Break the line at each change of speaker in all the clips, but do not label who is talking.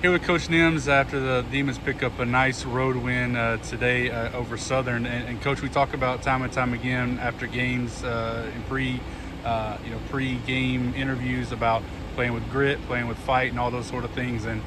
Here with Coach Nimz after the Demons pick up a nice road win today over Southern. And Coach, we talk about time and time again after games in pre-game interviews about playing with grit, playing with fight, and all those sort of things. And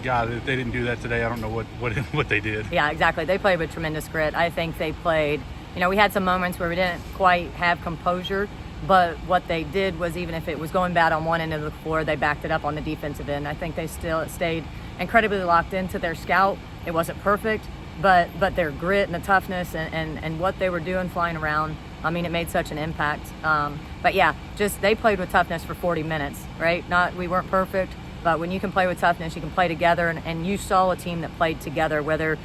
God, if they didn't do that today, I don't know what they did.
Yeah, exactly. They played with tremendous grit. I think they played. We had some moments where we didn't quite have composure. But what they did was, even if it was going bad on one end of the floor, they backed it up on the defensive end. I think they still stayed incredibly locked into their scout. It wasn't perfect, but their grit and the toughness and what they were doing flying around, it made such an impact. But yeah, just they played with toughness for 40 minutes, right? We weren't perfect, but when you can play with toughness, you can play together. And you saw a team that played together, whether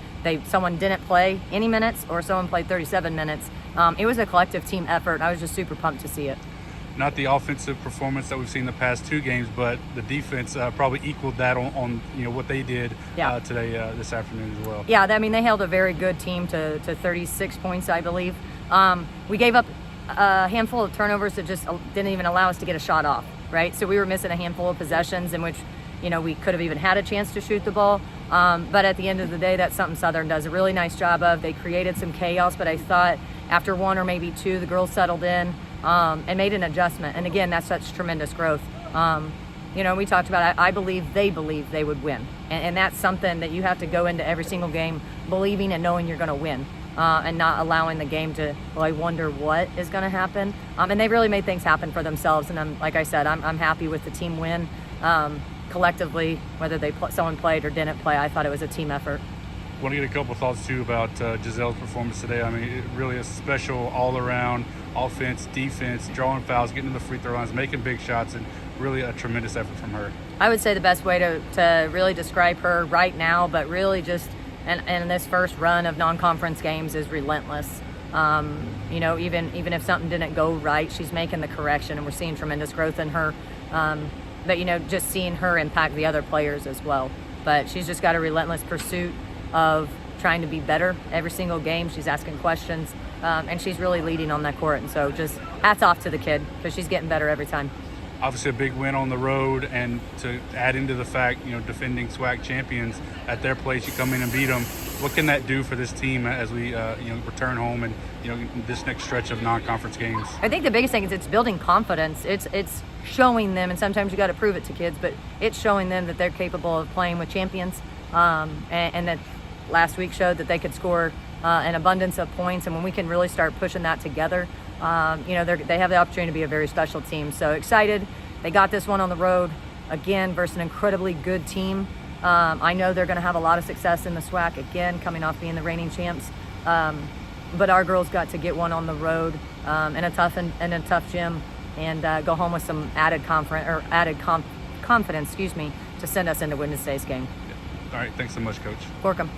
someone didn't play any minutes or someone played 37 minutes. It was a collective team effort. I was just super pumped to see it.
Not the offensive performance that we've seen the past two games, but the defense probably equaled that on what they did today, this afternoon as well.
Yeah, they held a very good team to 36 points, I believe. We gave up a handful of turnovers that just didn't even allow us to get a shot off, right? So we were missing a handful of possessions in which we could have even had a chance to shoot the ball. But at the end of the day, that's something Southern does a really nice job of. They created some chaos, but I thought after one or maybe two, the girls settled in and made an adjustment. And again, that's such tremendous growth. We talked about it. I believe they would win. And that's something that you have to go into every single game believing and knowing you're going to win and not allowing the game to, I wonder what is going to happen. And they really made things happen for themselves. And like I said, I'm happy with the team win. Collectively, whether someone played or didn't play, I thought it was a team effort.
I want to get a couple thoughts too about Giselle's performance today. Really a special all-around offense, defense, drawing fouls, getting to the free throw lines, making big shots, and really a tremendous effort from her.
I would say the best way to really describe her right now, but really just in this first run of non-conference games, is relentless. Even if something didn't go right, she's making the correction, and we're seeing tremendous growth in her. But just seeing her impact the other players as well. But she's just got a relentless pursuit of trying to be better every single game. She's asking questions, and she's really leading on that court. And so just hats off to the kid, because she's getting better every time.
Obviously a big win on the road, and to add into the fact, defending SWAC champions at their place, you come in and beat them. What can that do for this team as we return home and this next stretch of non-conference games?
I think the biggest thing is it's building confidence. It's showing them, and sometimes you got to prove it to kids, but it's showing them that they're capable of playing with champions, and that last week showed that they could score an abundance of points. And when we can really start pushing that together, they have the opportunity to be a very special team. So excited. They got this one on the road again versus an incredibly good team. I know they're going to have a lot of success in the SWAC again, coming off being the reigning champs. But our girls got to get one on the road in a tough gym, and go home with some added confidence, to send us into Wednesday's game.
All right, thanks so much, Coach.
Welcome.